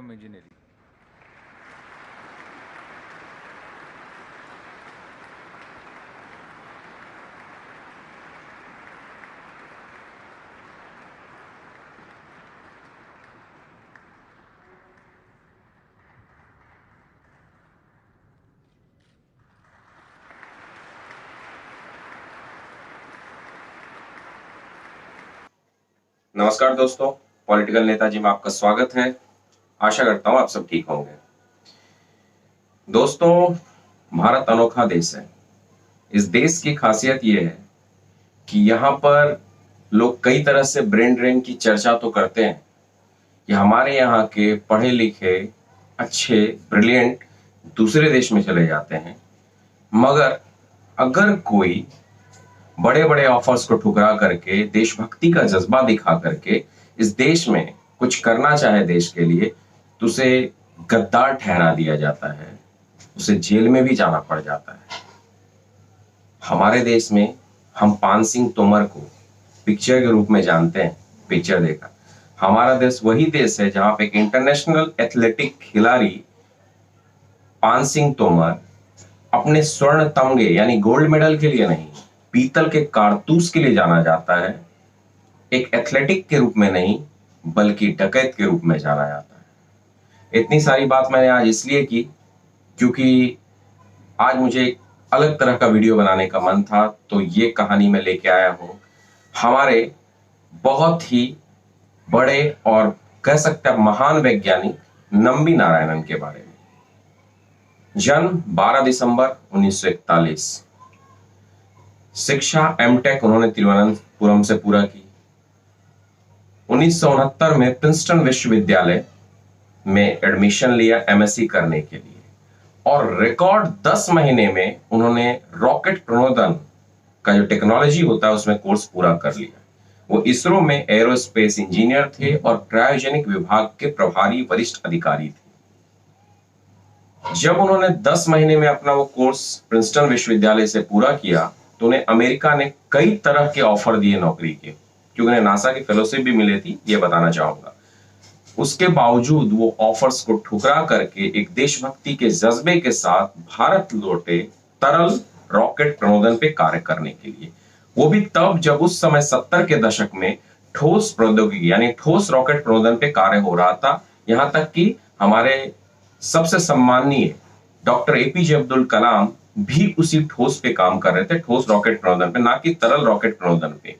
from engineering. नमस्कार दोस्तों, political Netaji में आपका स्वागत है। आशा करता हूं आप सब ठीक होंगे। दोस्तों, भारत अनोखा देश है। इस देश की खासियत यह है कि यहाँ पर लोग कई तरह से ब्रेन ड्रेन की चर्चा तो करते हैं कि हमारे यहाँ के पढ़े लिखे अच्छे ब्रिलियंट दूसरे देश में चले जाते हैं, मगर अगर कोई बड़े बड़े ऑफर्स को ठुकरा करके देशभक्ति का जज्बा दिखा करके इस देश में कुछ करना चाहे देश के लिए तो उसे गद्दार ठहरा दिया जाता है, उसे जेल में भी जाना पड़ जाता है। हमारे देश में हम पान सिंह तोमर को पिक्चर के रूप में जानते हैं, पिक्चर देखा। हमारा देश वही देश है जहां पे एक इंटरनेशनल एथलेटिक खिलाड़ी पान सिंह तोमर अपने स्वर्ण तमगे यानी गोल्ड मेडल के लिए नहीं, पीतल के कारतूस के लिए जाना जाता है। एक एथलेटिक के रूप में नहीं बल्कि डकैत के रूप में जाना जाता है। इतनी सारी बात मैंने आज इसलिए की क्योंकि आज मुझे एक अलग तरह का वीडियो बनाने का मन था, तो ये कहानी मैं लेके आया हूं हमारे बहुत ही बड़े और कह सकते हैं महान वैज्ञानिक नंबी नारायणन के बारे में। जन्म 12 दिसंबर 1941। शिक्षा एमटेक उन्होंने तिरुवनंतपुरम से पूरा की। 1969 में प्रिंसटन विश्वविद्यालय में एडमिशन लिया एमएससी करने के लिए, और रिकॉर्ड 10 महीने में उन्होंने रॉकेट प्रणोदन का जो टेक्नोलॉजी होता है उसमें कोर्स पूरा कर लिया। वो इसरो में एरोस्पेस इंजीनियर थे और क्रायोजेनिक विभाग के प्रभारी वरिष्ठ अधिकारी थे। जब उन्होंने 10 महीने में अपना वो कोर्स प्रिंसटन विश्वविद्यालय से पूरा किया तो उन्हें अमेरिका ने कई तरह के ऑफर दिए नौकरी के, क्योंकि उन्हें नासा की फेलोशिप भी मिली थी, ये बताना चाहूंगा। उसके बावजूद वो ऑफर्स को ठुकरा करके एक देशभक्ति के जज्बे के साथ भारत लौटे तरल रॉकेट प्रणोदन पे कार्य करने के लिए। वो भी तब जब उस समय 70 के दशक में ठोस प्रौद्योगिकी यानी ठोस रॉकेट प्रणोदन पे कार्य हो रहा था। यहां तक कि हमारे सबसे सम्माननीय डॉक्टर एपीजे अब्दुल कलाम भी उसी ठोस पे काम कर रहे थे, ठोस रॉकेट प्रणोदन पे, ना कि तरल रॉकेट प्रणोदन पे।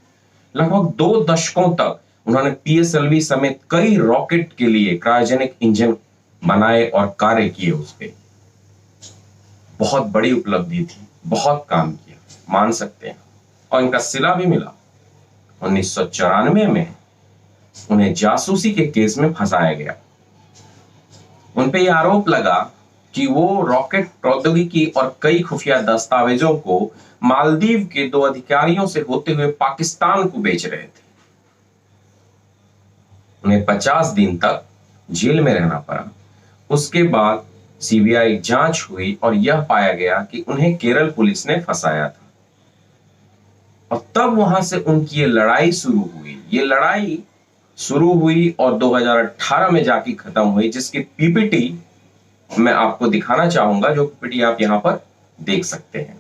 लगभग 2 दशकों तक उन्होंने पीएसएलवी समेत कई रॉकेट के लिए क्रायोजेनिक इंजन बनाए और कार्य किए उस पे। बहुत बड़ी उपलब्धि थी, बहुत काम किया, मान सकते हैं। और इनका सिला भी मिला। 1994 में उन्हें जासूसी के केस में फंसाया गया। उन पे यह आरोप लगा कि वो रॉकेट प्रौद्योगिकी और कई खुफिया दस्तावेजों को मालदीव के 2 अधिकारियों से होते हुए पाकिस्तान को बेच रहे थे। उन्हें 50 दिन तक जेल में रहना पड़ा। उसके बाद सीबीआई जांच हुई और यह पाया गया कि उन्हें केरल पुलिस ने फंसाया था, और तब वहां से उनकी ये लड़ाई शुरू हुई। ये लड़ाई शुरू हुई और 2018 में जाके खत्म हुई, जिसकी पीपीटी मैं आपको दिखाना चाहूंगा, जो पीपीटी आप यहां पर देख सकते हैं।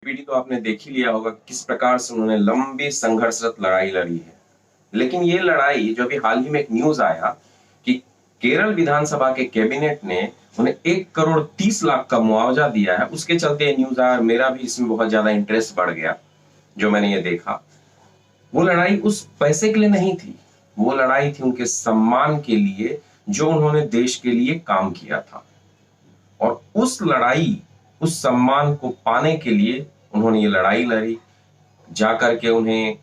पीपीटी तो आपने देख ही लिया होगा किस प्रकार से उन्होंने लंबी संघर्षरत लड़ाई लड़ी है। लेकिन ये लड़ाई जो अभी हाल ही में एक न्यूज आया कि केरल विधानसभा के कैबिनेट ने उन्हें 1,30,00,000 का मुआवजा दिया है, उसके चलते ये न्यूज आया। मेरा भी इसमें बहुत ज्यादा इंटरेस्ट बढ़ गया जो मैंने ये देखा। वो लड़ाई उस पैसे के लिए नहीं थी, वो लड़ाई थी उनके सम्मान के लिए, जो उन्होंने देश के लिए काम किया था। और उस लड़ाई, उस सम्मान को पाने के लिए उन्होंने ये लड़ाई लड़ी। जाकर के उन्हें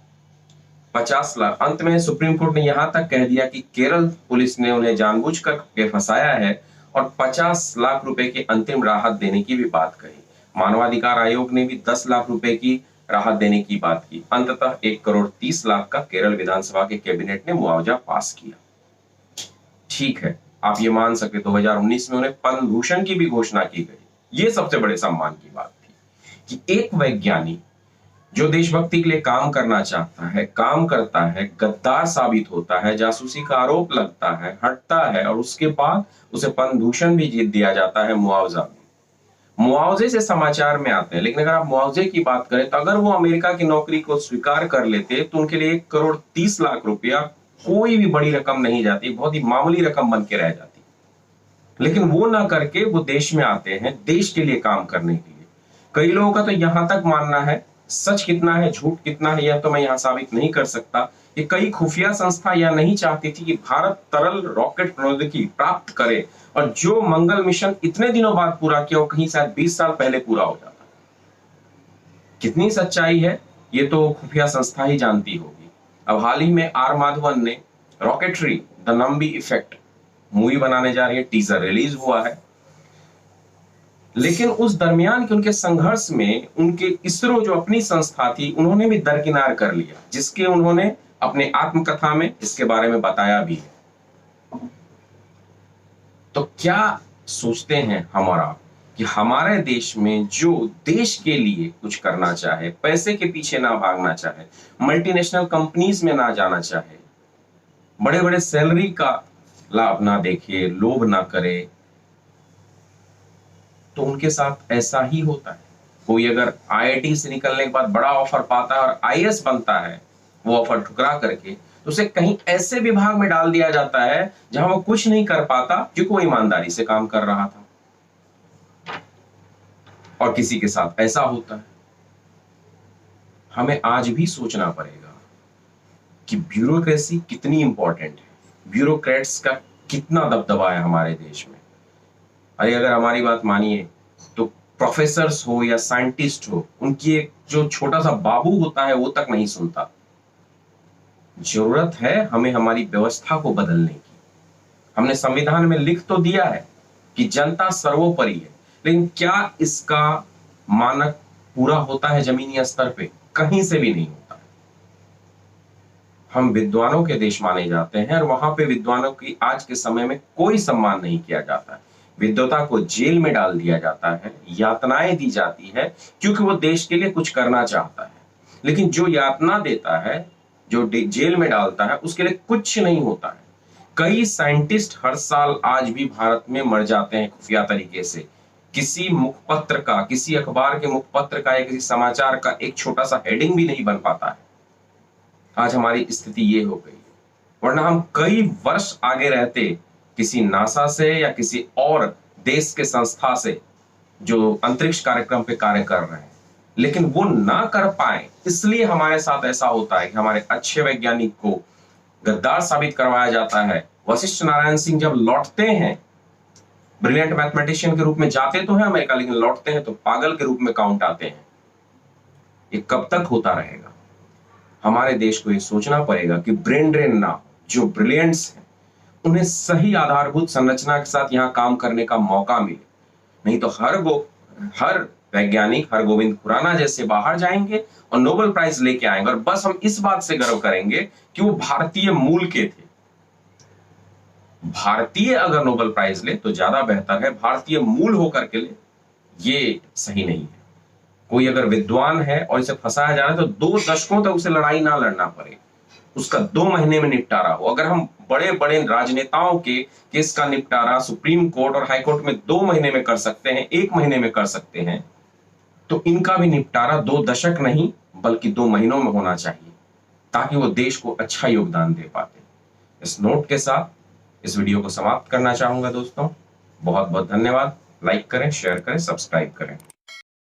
50 लाख, अंत में सुप्रीम कोर्ट ने यहां तक कह दिया कि केरल पुलिस ने उन्हें जानबूझकर के फंसाया है, और 50 लाख रुपए की अंतरिम राहत देने की भी बात कही। मानवाधिकार आयोग ने भी 10 लाख रुपए की राहत देने की बात की। अंततः 1,30,00,000 का केरल विधानसभा के कैबिनेट ने मुआवजा पास किया। ठीक है, आप ये मान सकते 2019 में उन्हें पद्म भूषण की भी घोषणा की गई। ये सबसे बड़े सम्मान की बात थी। कि एक वैज्ञानिक जो देशभक्ति के लिए काम करना चाहता है, काम करता है, गद्दार साबित होता है, जासूसी का आरोप लगता है, हटता है और उसके बाद उसे पद्म भूषण भी जीत दिया जाता है मुआवजा में। मुआवजे से समाचार में आते हैं, लेकिन अगर आप मुआवजे की बात करें तो अगर वो अमेरिका की नौकरी को स्वीकार कर लेते तो उनके लिए 1,30,00,000 रुपया कोई भी बड़ी रकम नहीं जाती, बहुत ही मामूली रकम बन के रह जाती। लेकिन वो ना करके वो देश में आते हैं देश के लिए काम करने के लिए। कई लोगों का तो यहां तक मानना है, सच कितना है झूठ कितना है यह तो मैं यहां साबित नहीं कर सकता, कि कई खुफिया संस्था यह नहीं चाहती थी कि भारत तरल रॉकेट प्रौद्योगिकी प्राप्त करे और जो मंगल मिशन इतने दिनों बाद पूरा किया वो कहीं शायद 20 साल पहले पूरा हो जाता। कितनी सच्चाई है ये तो खुफिया संस्था ही जानती होगी। अब हाल ही में आर माधवन ने rocketry the Nambi effect movie बनाने जा रही है, टीजर रिलीज हुआ है। लेकिन उस दरमियान के उनके संघर्ष में उनके इसरो जो अपनी संस्था थी उन्होंने भी दरकिनार कर लिया, जिसके उन्होंने अपने आत्मकथा में इसके बारे में बताया भी है। तो क्या सोचते हैं हमारा कि हमारे देश में जो देश के लिए कुछ करना चाहे, पैसे के पीछे ना भागना चाहे, मल्टीनेशनल कंपनीज में ना जाना चाहे, बड़े बड़े सैलरी का लाभ ना देखे, लोभ ना करे, तो उनके साथ ऐसा ही होता है। कोई अगर आईआईटी से निकलने के बाद बड़ा ऑफर पाता है और आईएएस बनता है, वो ऑफर ठुकरा करके तो उसे कहीं ऐसे विभाग में डाल दिया जाता है जहां वो कुछ नहीं कर पाता क्योंकि वो ईमानदारी से काम कर रहा था। और किसी के साथ ऐसा होता है। हमें आज भी सोचना पड़ेगा कि ब्यूरोक्रेसी कितनी इंपॉर्टेंट है, ब्यूरोक्रेट्स का कितना दबदबा है हमारे देश में। अरे अगर हमारी बात मानिए तो प्रोफेसर्स हो या साइंटिस्ट हो, उनकी एक जो छोटा सा बाबू होता है वो तक नहीं सुनता। जरूरत है हमें हमारी व्यवस्था को बदलने की। हमने संविधान में लिख तो दिया है कि जनता सर्वोपरि है, लेकिन क्या इसका मानक पूरा होता है जमीनी स्तर पे? कहीं से भी नहीं होता है। हम विद्वानों के देश माने जाते हैं और वहां पे विद्वानों की आज के समय में कोई सम्मान नहीं किया जाता है। विद्वता को जेल में डाल दिया जाता है, यातनाएं दी जाती है क्योंकि वो देश के लिए कुछ करना चाहता है। लेकिन जो यातना देता है, जो जेल में डालता है, उसके लिए कुछ नहीं होता है। कई साइंटिस्ट हर साल आज भी भारत में मर जाते हैं खुफिया तरीके से। किसी मुखपत्र का, किसी अखबार के मुखपत्र का या किसी समाचार का एक छोटा सा हेडिंग भी नहीं बन पाता है। आज हमारी स्थिति ये हो गई है। वरना हम कई वर्ष आगे रहते किसी नासा से या किसी और देश के संस्था से जो अंतरिक्ष कार्यक्रम पे कार्य कर रहे हैं, लेकिन वो ना कर पाए इसलिए हमारे साथ ऐसा होता है कि हमारे अच्छे वैज्ञानिक को गद्दार साबित करवाया जाता है। वशिष्ठ नारायण सिंह जब लौटते हैं ब्रिलियंट मैथमेटिशियन के रूप में, जाते तो हैं अमेरिका लेकिन लौटते हैं तो पागल के रूप में काउंट आते हैं। ये कब तक होता रहेगा? हमारे देश को ये सोचना पड़ेगा कि ब्रेन ड्रेन ना हो, जो ब्रिलियंट्स हैं उन्हें सही आधारभूत संरचना के साथ यहाँ काम करने का मौका मिले। नहीं तो हर वैज्ञानिक हरगोविंद खुराना जैसे बाहर जाएंगे और नोबेल प्राइज लेके आएंगे और बस हम इस बात से गर्व करेंगे कि वो भारतीय मूल के थे। भारतीय अगर नोबेल प्राइज ले तो ज्यादा बेहतर है, भारतीय मूल होकर के ले ये सही नहीं है। कोई अगर विद्वान है और इसे फंसाया जा रहा है तो 2 दशकों तक उसे लड़ाई ना लड़ना पड़े, उसका 2 महीने में निपटारा हो। अगर हम बड़े बड़े राजनेताओं के केस का निपटारा सुप्रीम कोर्ट और हाई कोर्ट में 2 महीने में कर सकते हैं, 1 महीने में कर सकते हैं, तो इनका भी निपटारा 2 दशक नहीं बल्कि 2 महीनों में होना चाहिए, ताकि वो देश को अच्छा योगदान दे पाते। इस नोट के साथ इस वीडियो को समाप्त करना चाहूंगा दोस्तों। बहुत बहुत धन्यवाद। लाइक करें, शेयर करें, सब्सक्राइब करें।